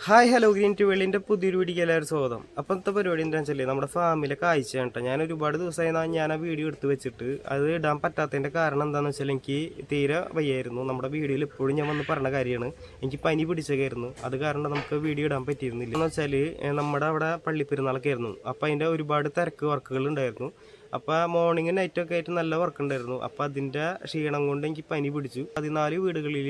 Hi hello green to വെള്ളിൻ്റെ പുതിയൊരു വീഡിയോക്ക് എല്ലാവരും സ്വാഗതം. അപ്പോഴത്തെ പരിപാടി എന്താണെന്ന് വെച്ചാൽ നമ്മുടെ ഫാമിലെ കാഴ്ചയാണ് കേട്ടോ. ഞാൻ ഒരുപാട് ദിവസമായി ഞാൻ ആ വീഡിയോ എടുത്ത് വെച്ചിട്ട് അത് ഇടാൻ പറ്റാത്തതിൻ്റെ കാരണം എന്താണെന്ന് വെച്ചാൽ എനിക്ക് തീരെ വയ്യായിരുന്നു. നമ്മുടെ വീഡിയോയിൽ എപ്പോഴും ഞാൻ വന്ന് പറഞ്ഞ കാര്യമാണ്, എനിക്ക് പനി പിടിച്ചൊക്കെയായിരുന്നു. അത് കാരണം നമുക്ക് വീഡിയോ ഇടാൻ പറ്റിയിരുന്നില്ല. എന്ന് വെച്ചാൽ നമ്മുടെ അവിടെ പള്ളിപ്പെരുന്നാളൊക്കെ ആയിരുന്നു. അപ്പോൾ അതിൻ്റെ ഒരുപാട് തിരക്ക് വർക്കുകൾ ഉണ്ടായിരുന്നു. അപ്പോൾ മോർണിംഗ് നൈറ്റൊക്കെ ആയിട്ട് നല്ല വർക്ക് ഉണ്ടായിരുന്നു. അപ്പോൾ അതിൻ്റെ ക്ഷീണം കൊണ്ട് എനിക്ക് പനി പിടിച്ചു. 14 വീടുകളിൽ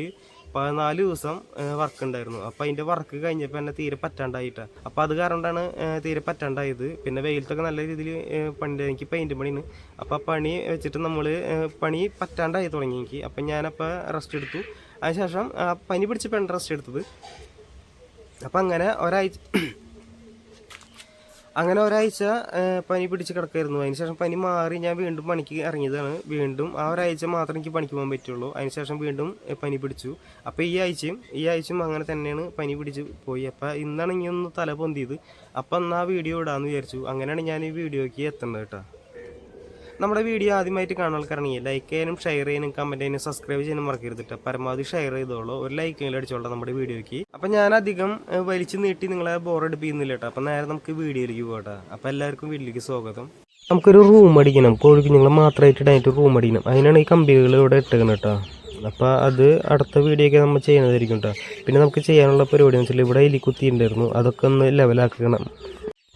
14 ദിവസം വർക്ക് ഉണ്ടായിരുന്നു. അപ്പോൾ അതിൻ്റെ വർക്ക് കഴിഞ്ഞപ്പോൾ എന്നെ തീരെ പറ്റാണ്ടായിട്ടാണ്. അപ്പോൾ അത് കാരണമാണ് തീരെ പറ്റാണ്ടായത്. പിന്നെ വെയിലത്തൊക്കെ നല്ല രീതിയിൽ പണി, എനിക്ക് പെയിൻറ്റ് പണിയാണ്. അപ്പോൾ ആ പണി വെച്ചിട്ട് നമ്മൾ പണി പറ്റാണ്ടായി തുടങ്ങി എനിക്ക്. അപ്പം ഞാനപ്പോൾ റെസ്റ്റ് എടുത്തു. അതിനുശേഷം പനി പിടിച്ചപ്പോൾ റെസ്റ്റ് എടുത്തത്. അപ്പം അങ്ങനെ ഒരാഴ്ച പനി പിടിച്ച് കിടക്കായിരുന്നു. അതിനുശേഷം പനി മാറി ഞാൻ വീണ്ടും പണിക്ക് ഇറങ്ങിയതാണ്. വീണ്ടും ആ ഒരാഴ്ച മാത്രമേ എനിക്ക് പണിക്ക് പോകാൻ പറ്റുള്ളൂ. അതിനുശേഷം വീണ്ടും പനി പിടിച്ചു. അപ്പോൾ ഈ ആഴ്ചയും അങ്ങനെ തന്നെയാണ് പനി പിടിച്ച് പോയി. അപ്പോൾ ഇന്നാണ് ഇനി ഒന്ന് തല പൊന്തിയത്. അപ്പം എന്നാൽ വീഡിയോ ഇടാമെന്ന് വിചാരിച്ചു. അങ്ങനെയാണ് ഞാൻ ഈ വീഡിയോയ്ക്ക് എത്തുന്നത് കേട്ടോ. നമ്മുടെ വീഡിയോ ആദ്യമായിട്ട് കാണാൻ ആൾക്കാരാണെങ്കിൽ ലൈക്ക് ചെയ്യാനും ഷെയർ ചെയ്യാനും കമൻറ്റ് ചെയ്യാനും സബ്സ്ക്രൈബ് ചെയ്യാനും മറക്കരുത്. പരമാവധി ഷെയർ ചെയ്തോളൂ, ഒരു ലൈക്കെങ്കിലും അടിച്ചോളാം നമ്മുടെ വീഡിയോയ്ക്ക്. അപ്പം ഞാൻ അധികം വലിച്ചു നീട്ടി നിങ്ങളെ ബോറടിപ്പിക്കുന്നില്ല കേട്ടോ. അപ്പം നേരെ നമുക്ക് വീഡിയോയിലേക്ക് പോകട്ടെ. അപ്പം എല്ലാവർക്കും വീട്ടിലേക്ക് സ്വാഗതം. നമുക്കൊരു റൂം അടിക്കണം, കോഴിക്കുഞ്ഞുങ്ങൾ മാത്രമായിട്ട് ഇടാനായിട്ട് റൂം അടിക്കണം. അതിനാണ് ഈ കമ്പികൾ ഇവിടെ ഇട്ടേക്കണം കേട്ടോ. അപ്പോൾ അത് അടുത്ത വീഡിയോയ്ക്ക് നമ്മൾ ചെയ്യുന്നതായിരിക്കും കേട്ടോ. പിന്നെ നമുക്ക് ചെയ്യാനുള്ള പരിപാടി എന്ന് വെച്ചാൽ ഇവിടെ എലിക്കുത്തി ഉണ്ടായിരുന്നു, അതൊക്കെ ഒന്ന് ലെവലാക്കണം.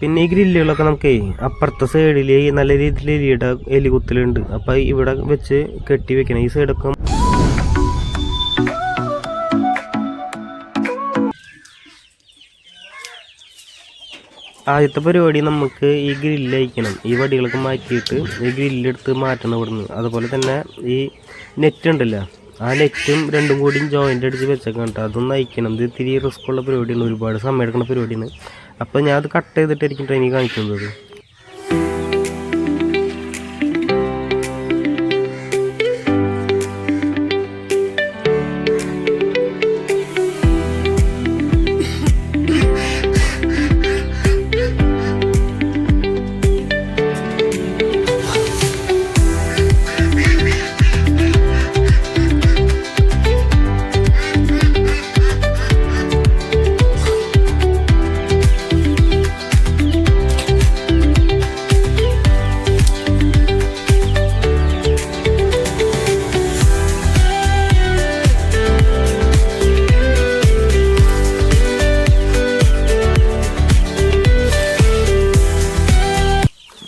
പിന്നെ ഈ ഗ്രില്ലുകളൊക്കെ നമുക്ക് അപ്പുറത്തെ സൈഡിൽ നല്ല രീതിയിൽ എലികുത്തലുണ്ട്. അപ്പം ഇവിടെ വെച്ച് കെട്ടി വെക്കണം. ഈ സൈഡൊക്കെ ആദ്യത്തെ പരിപാടി നമുക്ക് ഈ ഗ്രില്ല് അയക്കണം. ഈ വടികളൊക്കെ മാറ്റിയിട്ട് ഈ ഗ്രില്ലെടുത്ത് മാറ്റണം ഇവിടുന്ന്. അതുപോലെ തന്നെ ഈ നെറ്റ് ഉണ്ടല്ലോ, ആ നെറ്റും രണ്ടും കൂടിയും ജോയിൻ്റ് അടിച്ച് വെച്ചേക്കാം കേട്ടോ. അതൊന്ന് അയക്കണം. ഇത് ഇത്തിരി റിസ്ക്കുള്ള പരിപാടിയാണ്, ഒരുപാട് സമയം എടുക്കുന്ന പരിപാടിയാണ്. അപ്പോൾ ഞാൻ അത് കട്ട് ചെയ്തിട്ടായിരിക്കും ട്രെയിനിൽ കാണിക്കുന്നത്.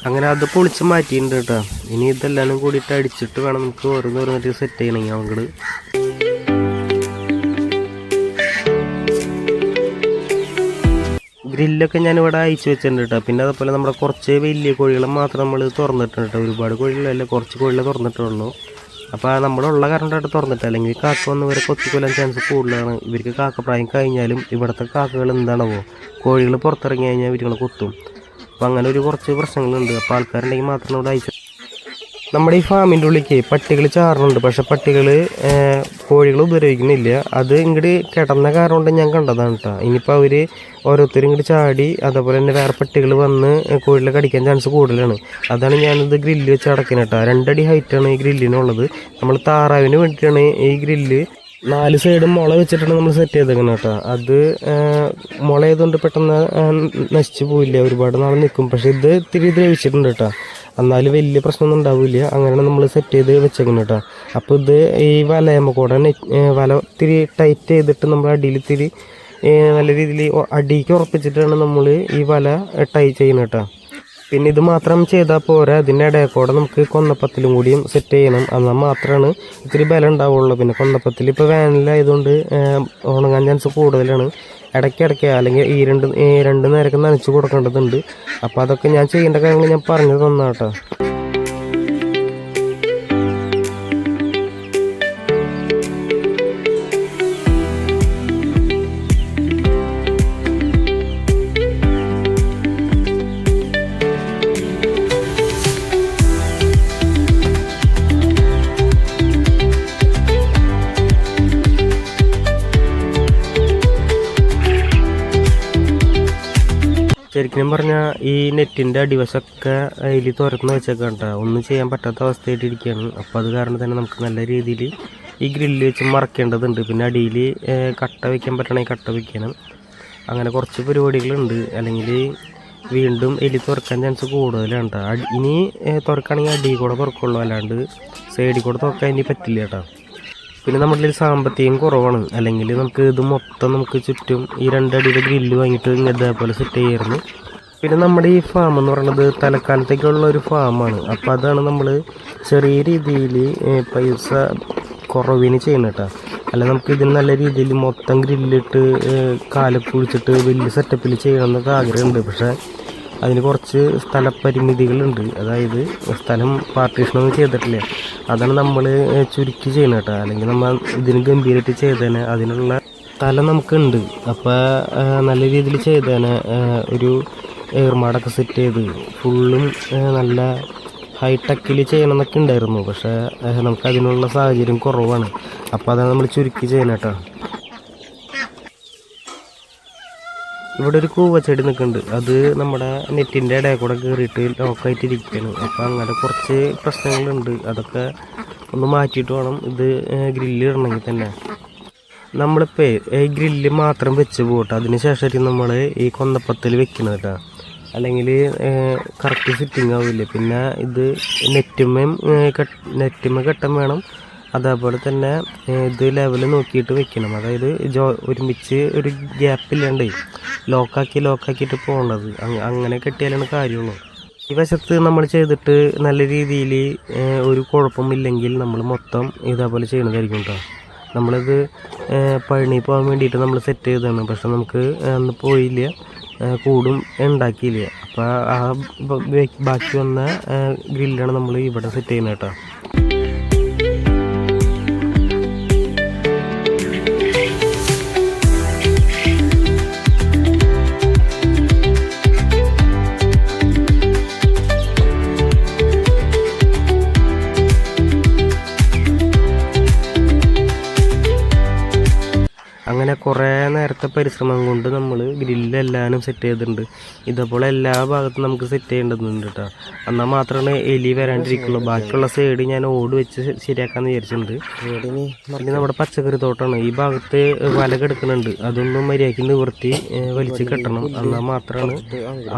അങ്ങനെ അത് പൊളിച്ച് മാറ്റിയിട്ടുണ്ട് കേട്ടോ. ഇനി ഇതെല്ലാം കൂടിയിട്ട് അടിച്ചിട്ട് വേണം നമുക്ക് ഓരോന്നോരോന്നിട്ട് സെറ്റ് ചെയ്യണമെങ്കിൽ അങ്ങോട്ട്. ഗ്രില്ലൊക്കെ ഞാനിവിടെ അയച്ചു വെച്ചിട്ടുണ്ട് കേട്ടോ. പിന്നെ അതുപോലെ നമ്മുടെ കുറച്ച് വലിയ കോഴികളെ മാത്രം നമ്മൾ തുറന്നിട്ടുണ്ട് കേട്ടോ. ഒരുപാട് കോഴികളല്ല, കുറച്ച് കോഴികളെ തുറന്നിട്ടുള്ളൂ. അപ്പോൾ നമ്മളുള്ള കറണ്ടായിട്ട് തുറന്നിട്ട്, അല്ലെങ്കിൽ കാക്ക വന്ന് ഇവരെ കൊത്തിക്കൊല്ലാൻ ചാൻസ് കൂടുതലാണ്. ഇവർക്ക് കാക്കപ്രായം കഴിഞ്ഞാലും ഇവിടുത്തെ കാക്കകൾ എന്താണാവോ, കോഴികൾ പുറത്തിറങ്ങി കഴിഞ്ഞാൽ ഇവരുകളെ കൊത്തും. അപ്പോൾ അങ്ങനെ കുറച്ച് പ്രശ്നങ്ങളുണ്ട്. അപ്പോൾ ആൾക്കാരുണ്ടെങ്കിൽ മാത്രം ഇവിടെ അയച്ചു. നമ്മുടെ ഈ ഫാമിൻ്റെ ഉള്ളിലേക്ക് പട്ടികൾ ചാറുന്നുണ്ട്, പക്ഷെ പട്ടികൾ കോഴികൾ ഉപദ്രവിക്കുന്നില്ല. അത് ഇങ്ങോട്ട് കിടന്ന കാരണം കൊണ്ട് ഞാൻ കണ്ടതാണ് കേട്ടോ. ഇനിയിപ്പോൾ അവർ ഓരോരുത്തരും ഇങ്ങോട്ട് ചാടി, അതേപോലെ തന്നെ വേറെ പട്ടികൾ വന്ന് കോഴികളെ കടിക്കാൻ ചാൻസ് കൂടുതലാണ്. അതാണ് ഞാനിത് ഗ്രില്ല് വെച്ച് അടയ്ക്കുന്നത് കേട്ടോ. 2 അടി ഹൈറ്റാണ് ഈ ഗ്രില്ലിനുള്ളത്. നമ്മൾ താറാവിന് വേണ്ടിയിട്ടാണ് ഈ ഗ്രില്ല് 4 സൈഡും മുള വെച്ചിട്ടാണ് നമ്മൾ സെറ്റ് ചെയ്തേക്കുന്നത് കേട്ടോ. അത് മുള ചെയ്തുകൊണ്ട് പെട്ടെന്ന് നശിച്ചു പോയില്ല, ഒരുപാട് നാൾ നിൽക്കും. പക്ഷേ ഇത് ഇത്തിരി ദ്രവിച്ചിട്ടുണ്ട് കേട്ടോ. എന്നാലും വലിയ പ്രശ്നമൊന്നും ഉണ്ടാവില്ല. അങ്ങനെയാണ് നമ്മൾ സെറ്റ് ചെയ്ത് വെച്ചേക്കുന്നത് കേട്ടോ. അപ്പോൾ ഇത് ഈ വലയമ്മ കൂടെ വല ഇത്തിരി ടൈറ്റ് ചെയ്തിട്ട് നമ്മൾ അടിയിൽ ഇത്തിരി നല്ല രീതിയിൽ അടിക്ക് ഉറപ്പിച്ചിട്ടാണ് നമ്മൾ ഈ വല ടൈ ചെയ്യുന്നത് കേട്ടോ. പിന്നെ ഇത് മാത്രം ചെയ്താൽ പോരാ, അതിൻ്റെ ഇടയിൽ നമുക്ക് കൊന്നപ്പത്തിലും കൂടിയും സെറ്റ് ചെയ്യണം. എന്നാൽ മാത്രമാണ് ഇത്തിരി ബലം ഉണ്ടാവുള്ളൂ. പിന്നെ കൊന്നപ്പത്തിൽ ഇപ്പോൾ വേനലായതുകൊണ്ട് ഉണങ്ങാൻ ചാൻസ് കൂടുതലാണ്. ഇടയ്ക്കിടയ്ക്ക് അല്ലെങ്കിൽ ഈ രണ്ട് നേരമൊക്കെ നനച്ച് കൊടുക്കേണ്ടതുണ്ട്. അപ്പോൾ അതൊക്കെ ഞാൻ ചെയ്യേണ്ട കാര്യങ്ങൾ ഞാൻ പറഞ്ഞു തന്നാട്ടോ. ശരിക്കും പറഞ്ഞാൽ ഈ നെറ്റിൻ്റെ അടിവശമൊക്കെ അതിൽ തുറന്ന് വെച്ചേക്കാം കേട്ടോ. ഒന്നും ചെയ്യാൻ പറ്റാത്ത അവസ്ഥയായിട്ടിരിക്കുകയാണ്. അപ്പോൾ അത് കാരണം തന്നെ നമുക്ക് നല്ല രീതിയിൽ ഈ ഗ്രില്ല് വെച്ച് മറക്കേണ്ടതുണ്ട്. പിന്നെ അടിയിൽ കട്ട വയ്ക്കാൻ പറ്റണമെങ്കിൽ കട്ട വയ്ക്കണം. അങ്ങനെ കുറച്ച് പരിപാടികളുണ്ട്. അല്ലെങ്കിൽ വീണ്ടും എലി തുറക്കാൻ ചാൻസ് കൂടുതലാണ് കേട്ടോ. ഇനി തുറക്കുകയാണെങ്കിൽ അടിയിൽ കൂടെ തുറക്കുള്ളൂ, അല്ലാണ്ട് സൈഡിൽ കൂടെ തുറക്കാൻ ഇനി പറ്റില്ല കേട്ടോ. പിന്നെ നമ്മുടെ സാമ്പത്തികം കുറവാണ്, അല്ലെങ്കിൽ നമുക്ക് ഇത് മൊത്തം നമുക്ക് ചുറ്റും ഈ 2 അടിയുടെ ഗ്രില്ല് വാങ്ങിയിട്ട് ഇതേപോലെ സെറ്റ് ചെയ്യായിരുന്നു. പിന്നെ നമ്മുടെ ഈ ഫാം എന്ന് പറയുന്നത് തലക്കാലത്തേക്കുള്ള ഒരു ഫാമാണ്. അപ്പോൾ അതാണ് നമ്മൾ ചെറിയ രീതിയിൽ പൈസ കുറവിന് ചെയ്യണം കേട്ടോ. അല്ല നമുക്ക് ഇതിന് നല്ല രീതിയിൽ മൊത്തം ഗ്രില്ലിട്ട് കാലൊക്കെ കുഴിച്ചിട്ട് വലിയ സെറ്റപ്പിൽ ചെയ്യണമെന്നൊക്കെ ആഗ്രഹമുണ്ട്. പക്ഷേ അതിന് കുറച്ച് സ്ഥലപരിമിതികളുണ്ട്. അതായത് സ്ഥലം പാർട്ടീഷനൊന്നും ചെയ്തിട്ടില്ല. അതാണ് നമ്മൾ ചുരുക്കി ചെയ്യണം കേട്ടോ. അല്ലെങ്കിൽ നമ്മൾ ഇതിന് ഗംഭീരമായിട്ട് ചെയ്തേനെ അതിനുള്ള സ്ഥലം നമുക്കുണ്ട്. അപ്പോൾ നല്ല രീതിയിൽ ചെയ്തേനെ ഒരു ഏർമാടൊക്കെ സെറ്റ് ചെയ്ത് ഫുള്ളും നല്ല ഹൈടെക്കിൽ ചെയ്യണമെന്നൊക്കെ ഉണ്ടായിരുന്നു. പക്ഷേ നമുക്കതിനുള്ള സാഹചര്യം കുറവാണ്. അപ്പോൾ അതാണ് നമ്മൾ ചുരുക്കി ചെയ്യണം കേട്ടോ. ഇവിടെ ഒരു കൂവച്ചെടി നിൽക്കുന്നുണ്ട്. അത് നമ്മുടെ നെറ്റിൻ്റെ ഇടയിൽ കൂടെ കയറിയിട്ട് ലോക്കായിട്ടിരിക്കുകയാണ്. അപ്പോൾ അങ്ങനെ കുറച്ച് പ്രശ്നങ്ങളുണ്ട്. അതൊക്കെ ഒന്ന് മാറ്റിയിട്ട് വേണം ഇത് ഗ്രില്ല് ഇടണമെങ്കിൽ തന്നെ. നമ്മളിപ്പോൾ ഈ ഗ്രില്ല് മാത്രം വെച്ച് പോട്ടെ, അതിന് ശേഷമായിരിക്കും നമ്മൾ ഈ കൊന്നപ്പത്തിൽ വെക്കുന്നത് കേട്ടോ. അല്ലെങ്കിൽ കറക്റ്റ് ഫിറ്റിംഗ് ആവില്ല. പിന്നെ ഇത് നെറ്റുമ്മ കെട്ടം വേണം. അതേപോലെ തന്നെ ഇത് ലെവൽ നോക്കിയിട്ട് വെക്കണം. അതായത് ഒരുമിച്ച് ഒരു ഗ്യാപ്പില്ലാണ്ട് ലോക്കാക്കിയിട്ട് പോകേണ്ടത്. അങ്ങനെ കെട്ടിയാലാണ് കാര്യമുള്ളൂ. ഈ വശത്ത് നമ്മൾ ചെയ്തിട്ട് നല്ല രീതിയിൽ ഒരു കുഴപ്പമില്ലെങ്കിൽ നമ്മൾ മൊത്തം ഇതേപോലെ ചെയ്യണതായിരിക്കും കേട്ടോ. നമ്മളിത് പഴനി പോകാൻ വേണ്ടിയിട്ട് നമ്മൾ സെറ്റ് ചെയ്തതാണ്. പക്ഷെ നമുക്ക് അന്ന് പോയില്ല, കൂടും ഉണ്ടാക്കിയില്ല. അപ്പോൾ ആ ബാക്കി വന്ന ഗ്രില്ലാണ് നമ്മൾ ഇവിടെ സെറ്റ് ചെയ്യുന്നത് കേട്ടോ. അങ്ങനെ കുറേ നേരത്തെ പരിശ്രമം കൊണ്ട് നമ്മൾ ഗ്രില്ലെല്ലാനും സെറ്റ് ചെയ്തിട്ടുണ്ട്. ഇതേപോലെ എല്ലാ ഭാഗത്തും നമുക്ക് സെറ്റ് ചെയ്യേണ്ടതുണ്ട് കേട്ടോ. എന്നാൽ മാത്രമേ എലി വരാണ്ടിരിക്കുള്ളൂ. ബാക്കിയുള്ള സൈഡ് ഞാൻ ഓട് വെച്ച് ശരിയാക്കാമെന്ന് വിചാരിച്ചിട്ടുണ്ട്. പിന്നെ നമ്മുടെ പച്ചക്കറി തോട്ടമാണ്. ഈ ഭാഗത്ത് വല കിടക്കുന്നുണ്ട്. അതൊന്നും മര്യാദയ്ക്ക് നിവർത്തി വലിച്ച് കെട്ടണം. എന്നാൽ മാത്രമാണ്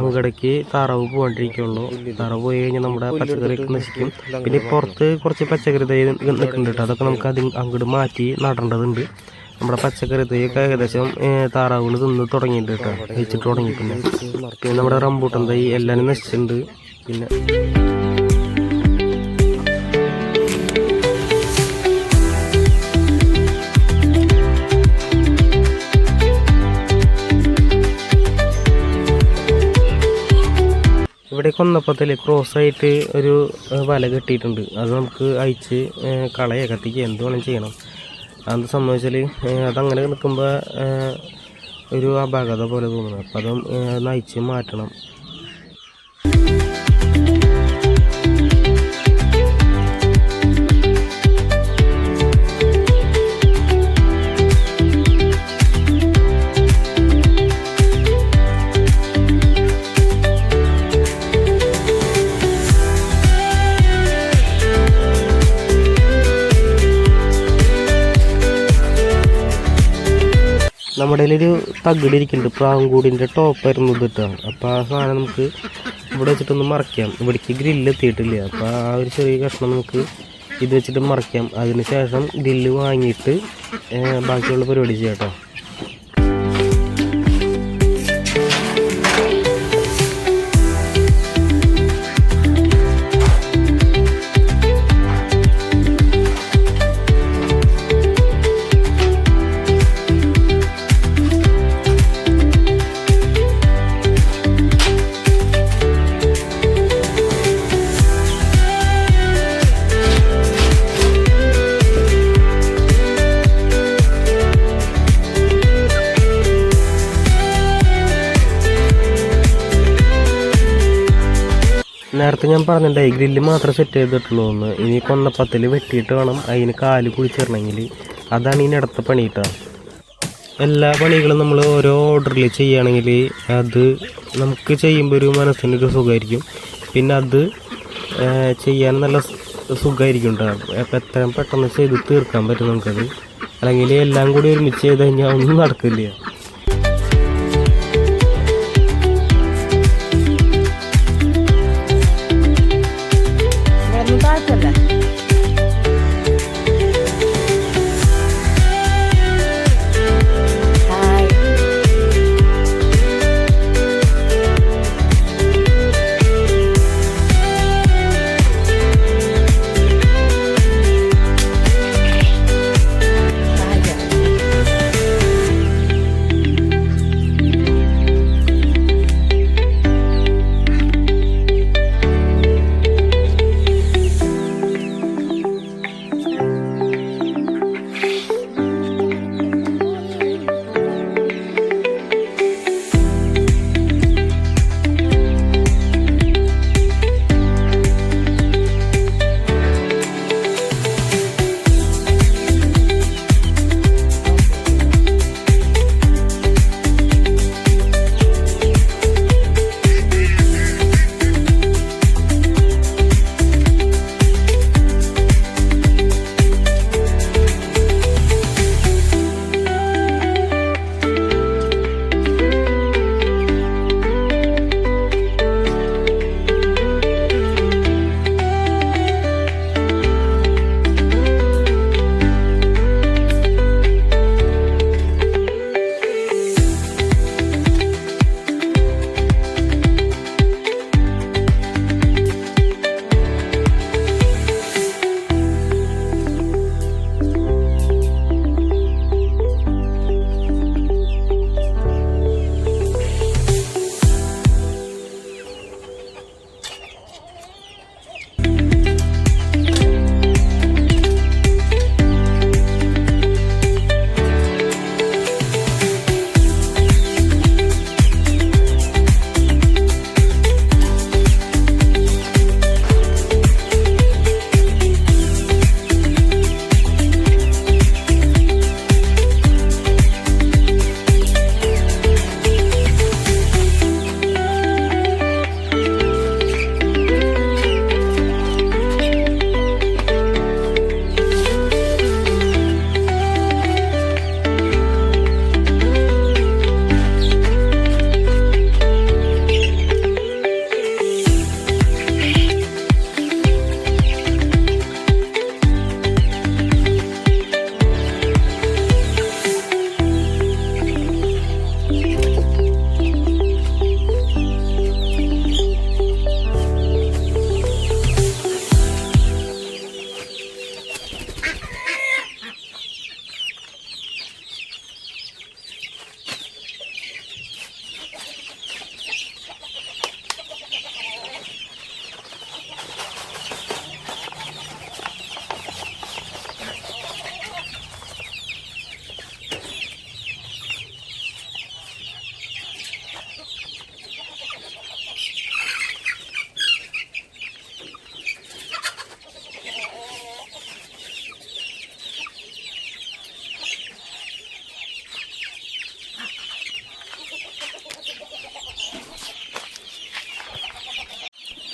അങ്ങടേക്ക് താറാവ് പോകാണ്ടിരിക്കുള്ളൂ. താറാവ് പോയി കഴിഞ്ഞാൽ നമ്മുടെ പച്ചക്കറിയൊക്കെ നശിക്കും. പിന്നെ പുറത്ത് കുറച്ച് പച്ചക്കറി തൈ നിൽക്കുന്നുണ്ട് കേട്ടോ. അതൊക്കെ നമുക്ക് അങ്ങോട്ട് മാറ്റി നടേണ്ടതുണ്ട്. നമ്മുടെ പച്ചക്കറി തൈയൊക്കെ ഏകദേശം താറാവുകൾ തിന്ന് തുടങ്ങിയിട്ട് കേട്ടോ, വെച്ചിട്ട് തുടങ്ങി. പിന്നെ നമ്മുടെ റംബൂട്ടൻ തൈ എല്ലാവരും നശിച്ചിട്ടുണ്ട്. പിന്നെ ഇവിടെ കൊന്നപ്പത്തിൽ ക്രോസായിട്ട് ഒരു വല കെട്ടിയിട്ടുണ്ട്. അത് നമുക്ക് അയച്ച് കത്തിക്കുക എന്ത് വേണം ചെയ്യണം. അത് സംഭവിച്ചാൽ അതങ്ങനെ നിൽക്കുമ്പോൾ ഒരു അപാകത പോലെ തോന്നുന്നു. അപ്പം അതും നയിച്ച് മാറ്റണം. നമ്മുടെ കയ്യിലൊരു തകിടിരിക്കുന്നുണ്ട്, പ്രാങ്കൂടിൻ്റെ ടോപ്പായിരുന്നു ഇത് കേട്ടോ. അപ്പോൾ ആ സാധനം നമുക്ക് ഇവിടെ വെച്ചിട്ടൊന്ന് മറയ്ക്കാം. ഇവിടേക്ക് ഗ്രില്ല് എത്തിയിട്ടില്ല. അപ്പോൾ ആ ഒരു ചെറിയ കഷ്ണം നമുക്ക് ഇത് വെച്ചിട്ട് മറയ്ക്കാം. അതിന് ശേഷം ഗ്രില്ല് വാങ്ങിയിട്ട് ബാക്കിയുള്ള പരിപാടി ചെയ്യാം കേട്ടോ. നേരത്തെ ഞാൻ പറഞ്ഞിട്ടുണ്ടായി ഗ്രില്ല് മാത്രം സെറ്റ് ചെയ്തിട്ടുള്ളൂ എന്ന്. ഇനി കൊന്നപ്പത്തിൽ വെട്ടിയിട്ട് വേണം അതിന് കാല് കുഴിച്ചിടണമെങ്കിൽ. അതാണ് ഇനി അടുത്ത പണി കേട്ടോ. എല്ലാ പണികളും നമ്മൾ ഓരോ ഓർഡറിൽ ചെയ്യുകയാണെങ്കിൽ അത് നമുക്ക് ചെയ്യുമ്പോൾ ഒരു മനസ്സിനൊരു സുഖമായിരിക്കും. പിന്നെ അത് ചെയ്യാൻ നല്ല സുഖമായിരിക്കും കേട്ടോ. അപ്പോൾ എത്രയും പെട്ടെന്ന് ചെയ്ത് തീർക്കാൻ പറ്റും നമുക്കത്. അല്ലെങ്കിൽ എല്ലാം കൂടി ഒരുമിച്ച് ചെയ്ത് കഴിഞ്ഞാൽ ഒന്നും നടക്കില്ല.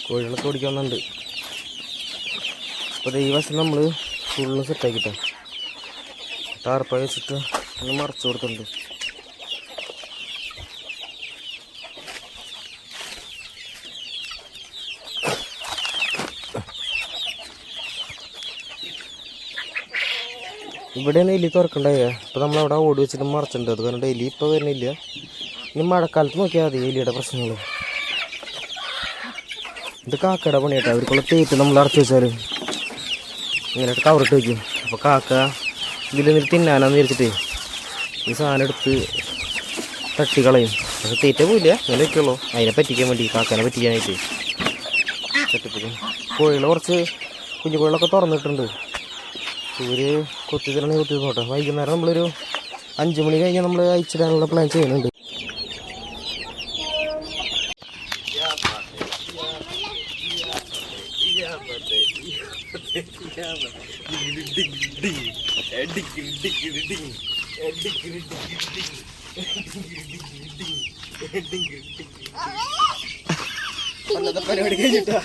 കോഴികളൊക്കെ ഓടിക്കാൻ വന്നുണ്ട്. അപ്പോൾ ഈ വശം നമ്മൾ ഫുള്ള് സെറ്റാക്കിട്ടോ ടാർപ്പ വെച്ചിട്ട് ഒന്ന് മറച്ചു കൊടുത്തിട്ടുണ്ട്. ഇവിടെയാണ് എലി തുറക്കണ്ടായ. അപ്പോൾ നമ്മളവിടെ ഓടി വെച്ചിട്ട് മറച്ചിട്ടുണ്ട്. അത് കാരണം എലി ഇപ്പോൾ വരുന്നില്ല. ഇനി മഴക്കാലത്ത് നോക്കിയാൽ മതി എലിയുടെ പ്രശ്നങ്ങൾ. ഇത് കാക്കയുടെ പണിയാട്ടോ. അവർക്കുള്ള തീറ്റ് നമ്മൾ അടച്ചു വെച്ചാൽ ഇങ്ങനെ കവറിട്ട് വയ്ക്കും. അപ്പോൾ കാക്ക ഇതിൽ നിന്നിട്ട് തിന്നാനാന്ന് വിചാരിച്ചിട്ട് ഈ സാധനം എടുത്ത് തട്ടിക്കളയും. പക്ഷെ തീറ്റ പോയില്ല, അങ്ങനെ വയ്ക്കുള്ളൂ. അതിനെ പറ്റിക്കാൻ വേണ്ടി, കാക്കനെ പറ്റിക്കാനായിട്ട് തട്ടിപ്പിക്കും. കോഴികൾ കുറച്ച് കുഞ്ഞു കോഴികളൊക്കെ തുറന്നിട്ടുണ്ട്. ഇവര് കൊത്തി തരണേ കൊത്തി നോട്ടെ. വൈകുന്നേരം നമ്മളൊരു 5 മണി കഴിഞ്ഞാൽ നമ്മൾ അയച്ചിടാനുള്ള പ്ലാൻ ചെയ്യുന്നുണ്ട്. പരിപാടി കഴിഞ്ഞിട്ടാ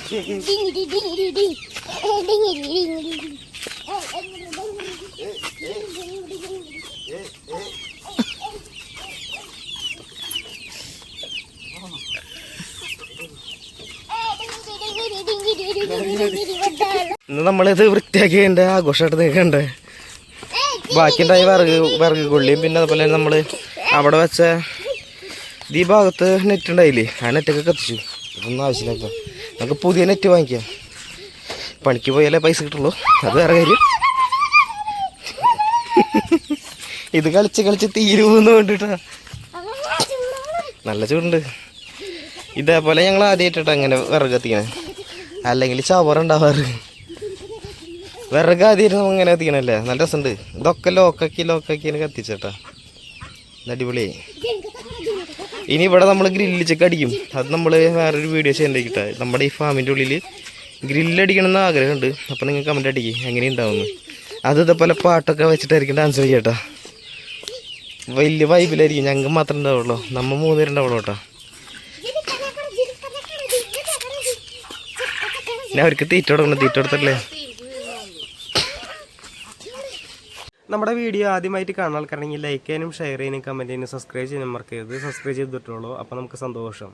ഇന്ന് നമ്മളിത് വൃത്തിയാക്കിയതിൻ്റെ ആഘോഷമായിട്ട് നിൽക്കണ്ടേ. ബാക്കിയുണ്ടായ വിറക് കൊള്ളിയും പിന്നെ അതുപോലെ നമ്മൾ അവിടെ വെച്ച ഈ ഭാഗത്ത് നെറ്റ് ഉണ്ടായില്ലേ, ആ നെറ്റൊക്കെ കത്തിച്ചു. ഇതൊന്നും ആവശ്യമില്ല. നമുക്ക് പുതിയ നെറ്റ് വാങ്ങിക്കാം. പണിക്ക് പോയാലേ പൈസ കിട്ടുള്ളൂ, അത് വേറെ കാര്യം. ഇത് കളിച്ച് തീരുമെന്ന് വേണ്ടിട്ടാ. നല്ല ചൂടുണ്ട്. ഇതേപോലെ ഞങ്ങൾ ആദ്യമായിട്ടാ അങ്ങനെ വിറക് കത്തിക്കണേ. അല്ലെങ്കിൽ ചവറുണ്ടാവാറ്. വിറക് ആദ്യമായിട്ട് നമ്മൾ ഇങ്ങനെ കത്തിക്കണല്ലേ, നല്ല രസമുണ്ട്. ഇതൊക്കെ ലോക്കാക്കി കത്തിച്ചേട്ടാ, അടിപൊളിയായി. ഇനി ഇവിടെ നമ്മൾ ഗ്രില്ല് ചെക്ക് അടിക്കും. അത് നമ്മൾ വേറൊരു വീഡിയോ ചെയ്യണ്ടേക്കിട്ടാ. നമ്മുടെ ഈ ഫാമിൻ്റെ ഉള്ളിൽ ഗ്രില്ലടിക്കണമെന്ന് ആഗ്രഹമുണ്ട്. അപ്പോൾ നിങ്ങൾ കമൻറ്റ് അടിക്കും എങ്ങനെ ഉണ്ടാവുമെന്ന്. അത് ഇതേപോലെ പാട്ടൊക്കെ വെച്ചിട്ടായിരിക്കും ഡാൻസ് കളിക്കട്ടാ. വലിയ വൈബിലായിരിക്കും. ഞങ്ങൾക്ക് മാത്രമേ ഉണ്ടാവുള്ളൂ, നമ്മൾ 3 പേര് ഉണ്ടാവുള്ളൂ കേട്ടോ. പിന്നെ അവർക്ക് തീറ്റ കൊടുത്തല്ലേ. നമ്മുടെ വീഡിയോ ആദ്യമായിട്ട് കാണാൻ ആൾക്കാരാണെങ്കിൽ ലൈക്ക് ചെയ്യാനും ഷെയർ ചെയ്യാനും കമൻറ്റ് ചെയ്യാനും സബ്സ്ക്രൈബ് ചെയ്യാനും മറക്കരുത്. സബ്സ്ക്രൈബ് ചെയ്തിട്ടുള്ളൂ. അപ്പോൾ നമുക്ക് സന്തോഷം.